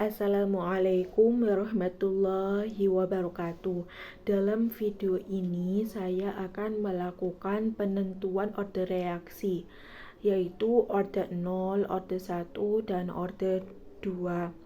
Assalamualaikum warahmatullahi wabarakatuh. Dalam video ini saya akan melakukan penentuan order reaksi, yaitu order 0, order 1, dan order 2.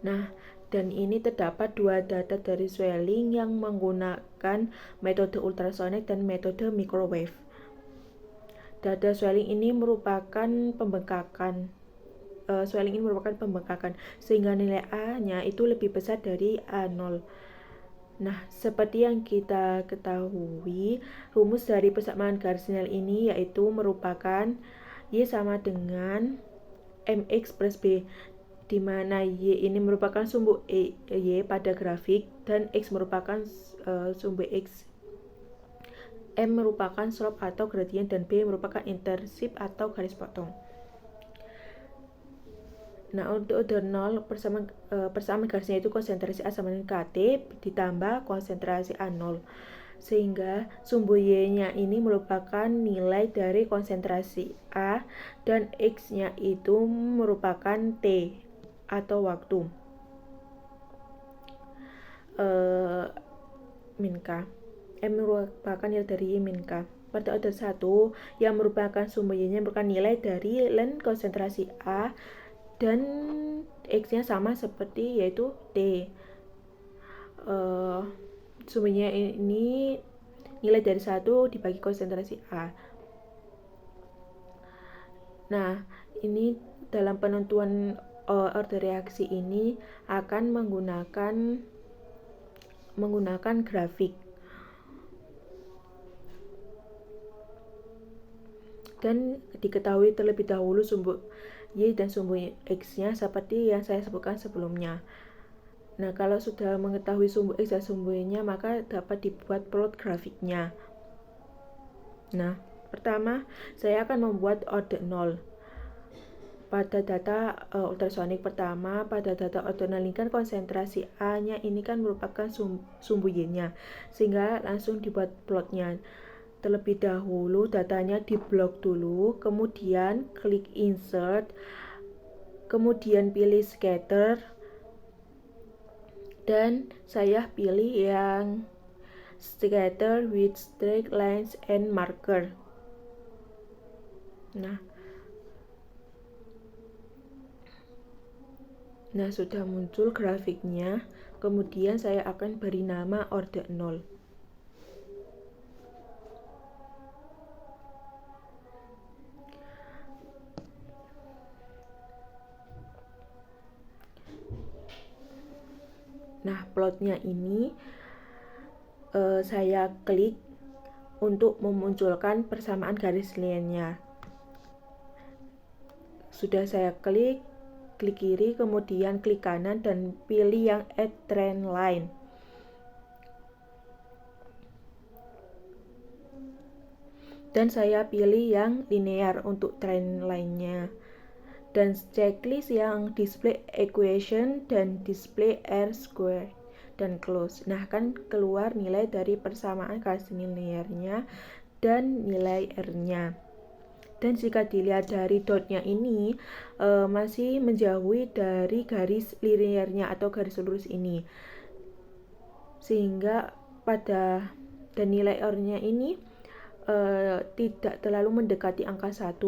Nah, dan ini terdapat dua data dari swelling yang menggunakan metode ultrasonik dan metode microwave. Data swelling ini merupakan pembengkakan. Sehingga nilai A-nya itu lebih besar dari A0. Nah, seperti yang kita ketahui, rumus dari persamaan garis nilai ini yaitu merupakan Y sama dengan MX plus B, di mana Y ini merupakan sumbu Y pada grafik dan X merupakan sumbu X, M merupakan slope atau gradient, dan B merupakan intercept atau garis potong. Nah, untuk order 0 persamaan garisnya itu konsentrasi A sama dengan KT ditambah konsentrasi A0, sehingga sumbu Y-nya ini merupakan nilai dari konsentrasi A dan X-nya itu merupakan T atau waktu. Min K. M merupakan nilai dari Y min K. Pada order 1 yang merupakan sumbu Y-nya merupakan nilai dari ln konsentrasi A dan X-nya sama seperti yaitu T. Sumbernya ini nilai dari 1 dibagi konsentrasi A. Nah, ini dalam penentuan order reaksi ini akan menggunakan grafik. Dan diketahui terlebih dahulu sumbu Y dan sumbu X-nya seperti yang saya sebutkan sebelumnya. Nah, kalau sudah mengetahui sumbu X dan sumbu Y-nya, maka dapat dibuat plot grafiknya. Nah, pertama saya akan membuat order 0. Pada data ultrasonik pertama, pada data order 0 ini kan konsentrasi A-nya ini kan merupakan sumbu Y-nya, sehingga langsung dibuat plotnya. Terlebih dahulu datanya diblok dulu, kemudian klik insert, kemudian pilih scatter, dan saya pilih yang scatter with straight lines and marker. Nah, sudah muncul grafiknya. Kemudian saya akan beri nama order 0. Nah, plotnya ini saya klik untuk memunculkan persamaan garis linearnya. Sudah saya klik kiri, kemudian klik kanan dan pilih yang add trend line. Dan saya pilih yang linear untuk trend line-nya. Dan checklist yang display equation dan display R square dan close. Nah, kan keluar nilai dari persamaan garis linearnya dan nilai R-nya. Dan jika dilihat dari dotnya ini masih menjauhi dari garis linearnya atau garis lurus ini, sehingga dan nilai R-nya ini tidak terlalu mendekati angka 1,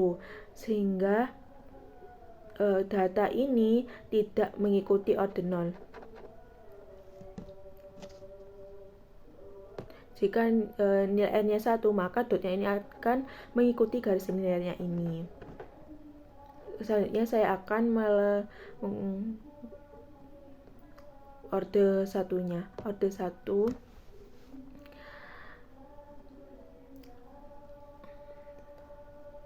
sehingga data ini tidak mengikuti order 0. Jika nilai R-nya 1, maka dotnya ini akan mengikuti garis linearnya ini. Selanjutnya saya akan order 1-nya.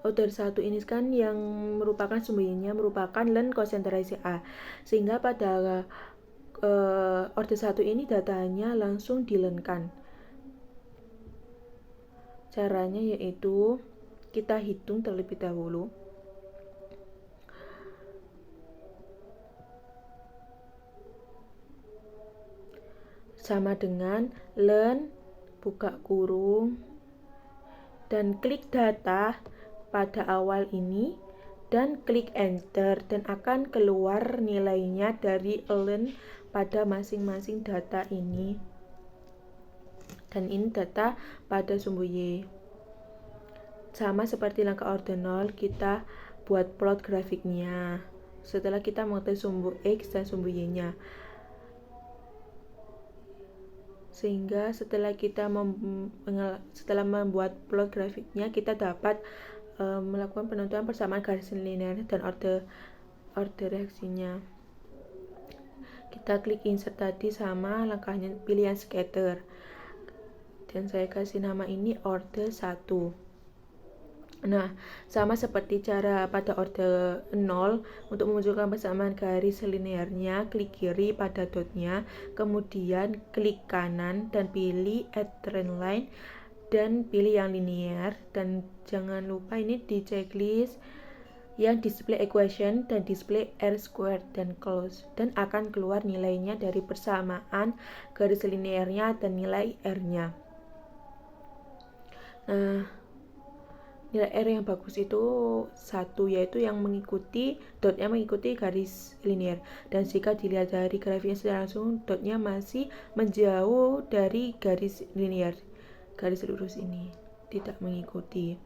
Order 1 ini kan yang merupakan sumbernya merupakan ln konsentrasi A, sehingga pada order 1 ini datanya langsung dilenkan. Caranya yaitu kita hitung terlebih dahulu. Sama dengan ln buka kurung dan klik data pada awal ini dan klik enter dan akan keluar nilainya dari ln pada masing-masing data ini, dan ini data pada sumbu Y. Sama seperti langkah ordinal, kita buat plot grafiknya setelah kita mengetahui sumbu X dan sumbu Y-nya. Sehingga setelah membuat plot grafiknya, kita dapat melakukan penentuan persamaan garis linear dan order reaksinya. Kita klik insert tadi, sama langkahnya pilihan scatter, dan saya kasih nama ini order 1. Nah, sama seperti cara pada order 0, untuk memunculkan persamaan garis linearnya, klik kiri pada dotnya, kemudian klik kanan dan pilih add trend line dan pilih yang linear, dan jangan lupa ini di checklist yang display equation dan display r squared dan close, dan akan keluar nilainya dari persamaan garis linearnya dan nilai r-nya. Nah, nilai R yang bagus itu 1, yaitu yang mengikuti dotnya mengikuti garis linear, dan jika dilihat dari grafiknya secara langsung, dotnya masih menjauh dari garis linear, garis lurus ini tidak mengikuti.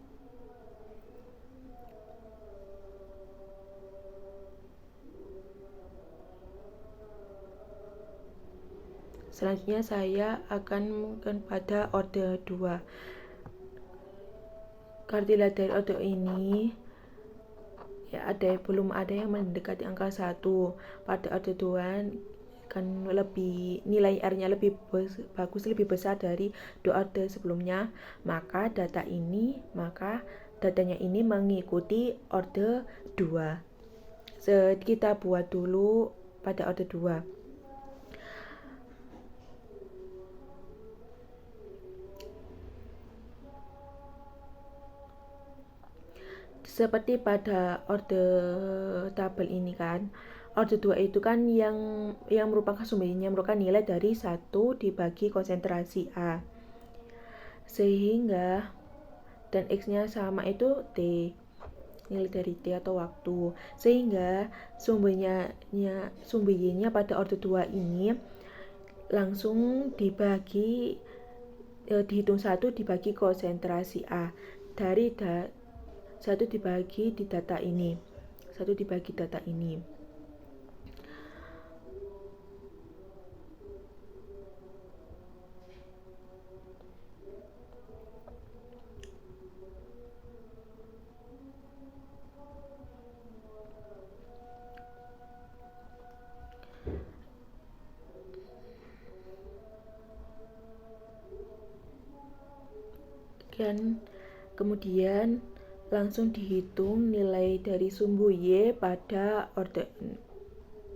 Selanjutnya saya akan menggunakan pada order 2. Kalau dilihat dari order ini, ya belum ada yang mendekati angka 1. Pada order 2 kan nilai R-nya lebih bagus, lebih besar dari 2 order sebelumnya, maka datanya ini mengikuti order 2. Kita buat dulu pada order 2. Seperti pada order tabel ini kan, order 2 itu kan yang merupakan sumbernya merupakan nilai dari 1 dibagi konsentrasi A, sehingga dan X-nya sama itu T, nilai dari T atau waktu, sehingga sumber Y-nya pada order 2 ini langsung dihitung 1 dibagi konsentrasi A, dari 1 dibagi data ini. Dan kemudian langsung dihitung nilai dari sumbu Y pada order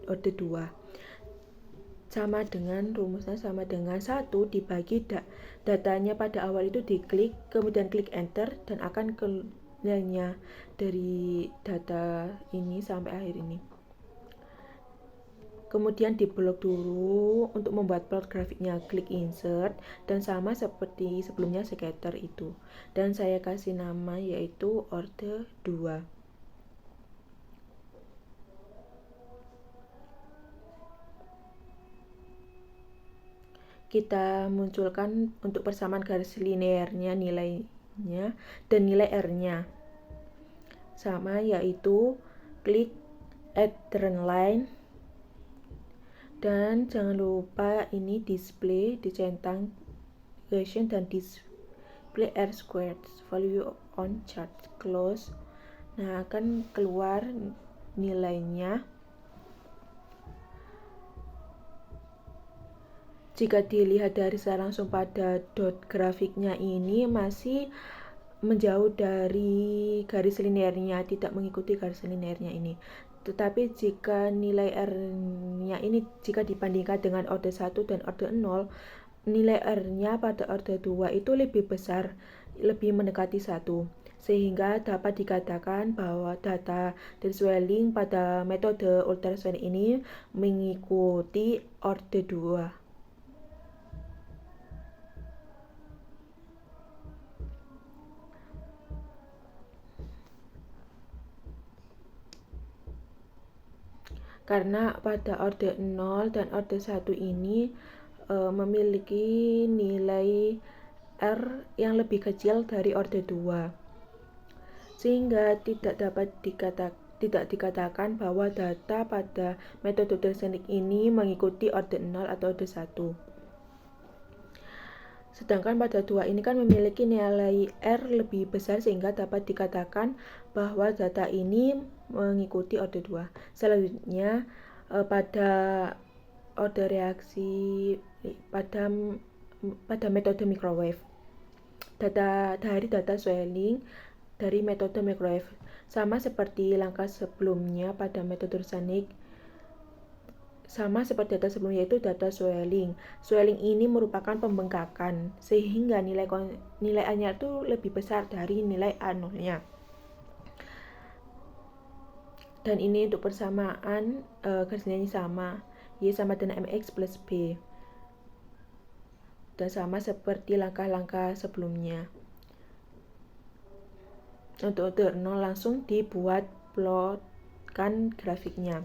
2. Rumusnya sama dengan 1 dibagi datanya pada awal itu diklik, kemudian klik enter, dan akan nilainya dari data ini sampai akhir ini. Kemudian diblok dulu untuk membuat plot grafiknya, klik insert, dan sama seperti sebelumnya scatter itu, dan saya kasih nama yaitu order 2. Kita munculkan untuk persamaan garis linearnya nilainya dan nilai R-nya sama, yaitu klik add trend line, dan jangan lupa ini display dicentang equation dan display r squared value on chart close. Nah, akan keluar nilainya. Jika dilihat dari secara langsung pada dot grafiknya ini masih menjauh dari garis linearnya, tidak mengikuti garis linearnya ini. Tetapi jika nilai R-nya ini jika dibandingkan dengan order 1 dan order 0, nilai R-nya pada order 2 itu lebih besar, lebih mendekati 1, sehingga dapat dikatakan bahwa data dari swelling pada metode ultrasonic ini mengikuti order 2. karena pada orde 0 dan orde 1 ini memiliki nilai R yang lebih kecil dari orde 2, sehingga tidak dikatakan bahwa data pada metode Design ini mengikuti orde 0 atau orde 1. Sedangkan pada 2 ini kan memiliki nilai R lebih besar, sehingga dapat dikatakan bahwa data ini mengikuti orde 2. Selanjutnya pada orde reaksi pada metode microwave, data swelling dari metode microwave sama seperti langkah sebelumnya pada metode Design. Sama seperti data sebelumnya, yaitu data swelling. Swelling ini merupakan pembengkakan, sehingga nilai A-nya itu lebih besar dari nilai A0-nya. Dan ini untuk persamaan garis nilainya sama, Y sama dengan MX plus B. Dan sama seperti langkah-langkah sebelumnya. Untuk orde 0 langsung dibuat plotkan grafiknya.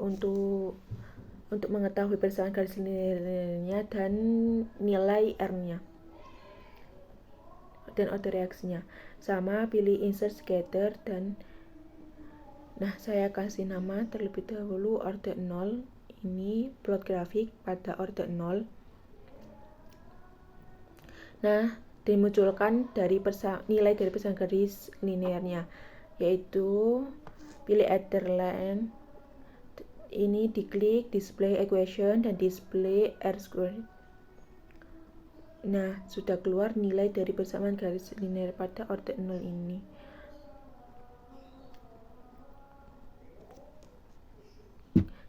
Untuk mengetahui persamaan garis linearnya dan nilai R-nya dan orde reaksinya, sama pilih insert scatter dan saya kasih nama terlebih dahulu orde 0. Ini plot grafik pada orde 0. Dimunculkan dari nilai dari persamaan garis linearnya, yaitu pilih either line. Ini diklik display equation dan display R square. Sudah keluar nilai dari persamaan garis linear pada orde 0 ini.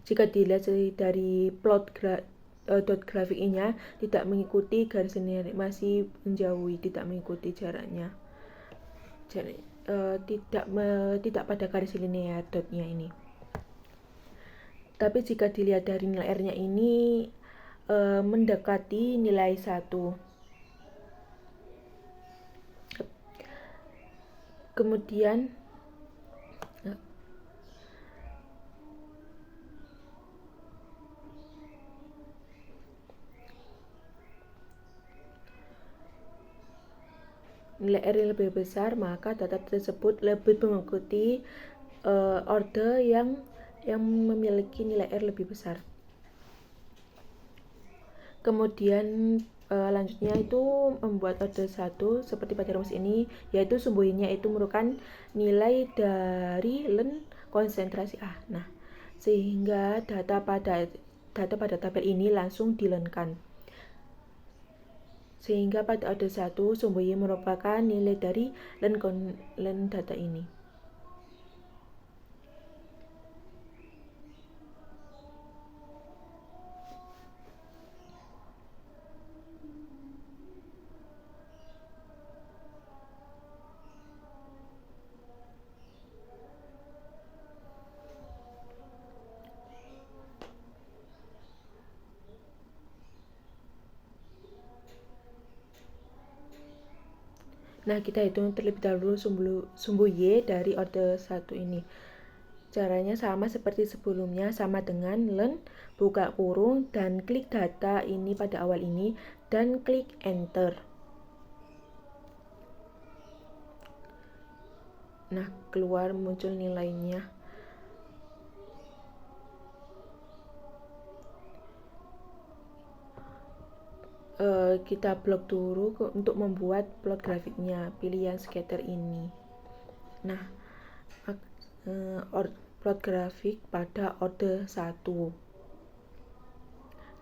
Jika dilihat dari plot grafiknya tidak mengikuti garis linear, masih menjauhi, tidak mengikuti jaraknya. Tidak pada garis linear dotnya ini. Tapi jika dilihat dari nilai R-nya ini mendekati nilai 1. Kemudian nilai R yang lebih besar, maka data tersebut lebih mengikuti orde yang memiliki nilai R lebih besar. Kemudian lanjutnya itu membuat orde 1 seperti pada rumus ini, yaitu sumbu Y-nya itu merupakan nilai dari len konsentrasi A. Sehingga data pada tabel ini langsung dilenkan. Sehingga pada orde 1 sumbu Y merupakan nilai dari len data ini. Kita hitung terlebih dahulu sumbu Y dari orde 1 ini. Caranya sama seperti sebelumnya, sama dengan len, buka kurung, dan klik data ini pada awal ini, dan klik enter. Keluar muncul nilainya. Kita blok dulu untuk membuat plot grafiknya. Pilih yang scatter ini. Plot grafik pada orde 1.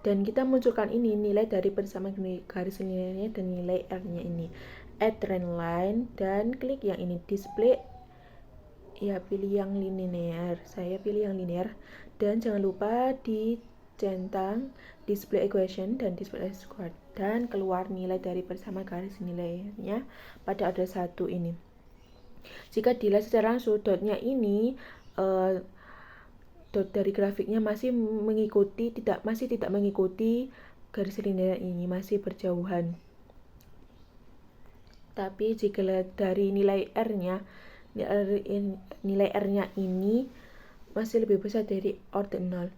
Dan kita munculkan ini nilai dari persamaan garis linearnya dan nilai R-nya ini. Add trend line dan klik yang ini display. Pilih yang linear. Saya pilih yang linear, dan jangan lupa dicentang display equation dan display square, dan keluar nilai dari persamaan garis nilainya pada orde 1 ini. Jika dilihat secara langsung, dotnya ini dot dari grafiknya masih tidak mengikuti garis linear ini, masih berjauhan. Tapi jika lihat dari nilai R-nya, nilai R-nya ini masih lebih besar dari ordinal,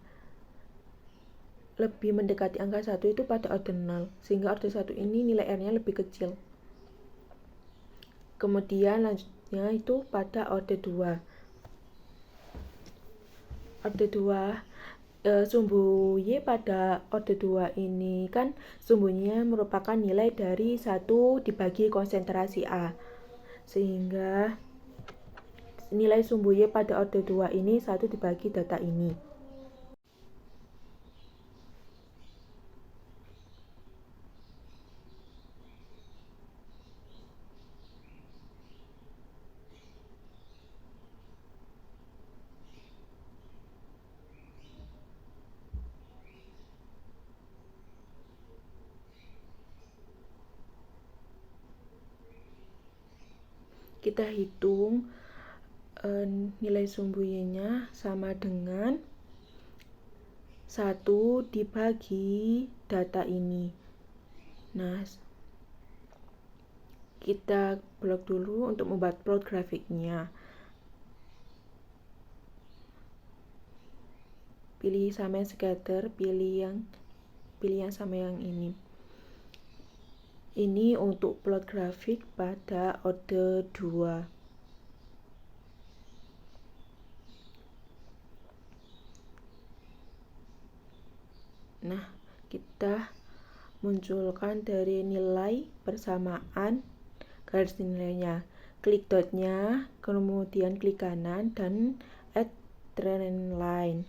lebih mendekati angka 1 itu pada ordinal, sehingga order 1 ini nilai R-nya lebih kecil. Kemudian lanjutnya itu pada order 2. Order 2 sumbu Y pada order 2 ini kan sumbunya merupakan nilai dari 1 dibagi konsentrasi A, sehingga nilai sumbu Y pada order 2 ini 1 dibagi data ini. Kita hitung nilai sumbu Y-nya sama dengan 1 dibagi data ini. Nah, kita blok dulu untuk membuat plot grafiknya. Pilih sama yang scatter, pilih yang sama yang ini. Ini untuk plot grafik pada order 2. Nah, kita munculkan dari nilai persamaan garis nilainya. Klik dotnya, kemudian klik kanan dan add trend line.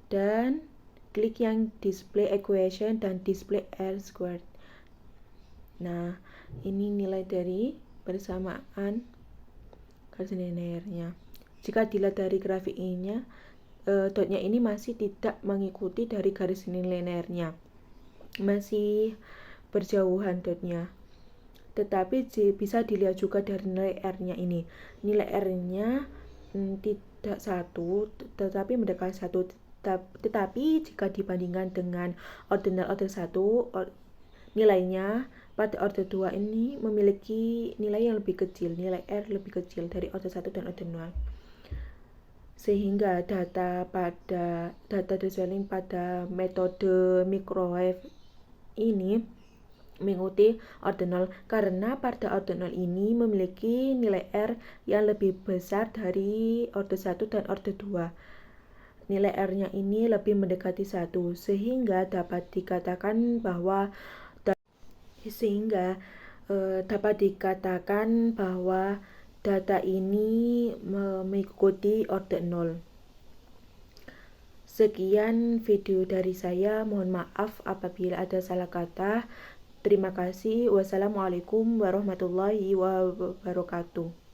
Dan klik yang display equation dan display R squared. Nah, ini nilai dari persamaan garis linearnya. Jika dilihat dari grafik ini, dotnya ini masih tidak mengikuti dari garis linearnya, masih berjauhan dotnya. Tetapi bisa dilihat juga dari nilai R-nya ini. Nilai R-nya tidak 1, tetapi mendekati 1. Tetapi jika dibandingkan dengan ordinal order 1, nilainya pada order 2 ini memiliki nilai yang lebih kecil, nilai R lebih kecil dari order 1 dan order 0. Sehingga data designing pada metode microwave ini mengikuti ordinal, karena pada ordinal ini memiliki nilai R yang lebih besar dari order 1 dan order 2. Nilai R-nya ini lebih mendekati 1, sehingga dapat dikatakan bahwa data ini mengikuti order 0. Sekian video dari saya, mohon maaf apabila ada salah kata. Terima kasih. Wassalamualaikum warahmatullahi wabarakatuh.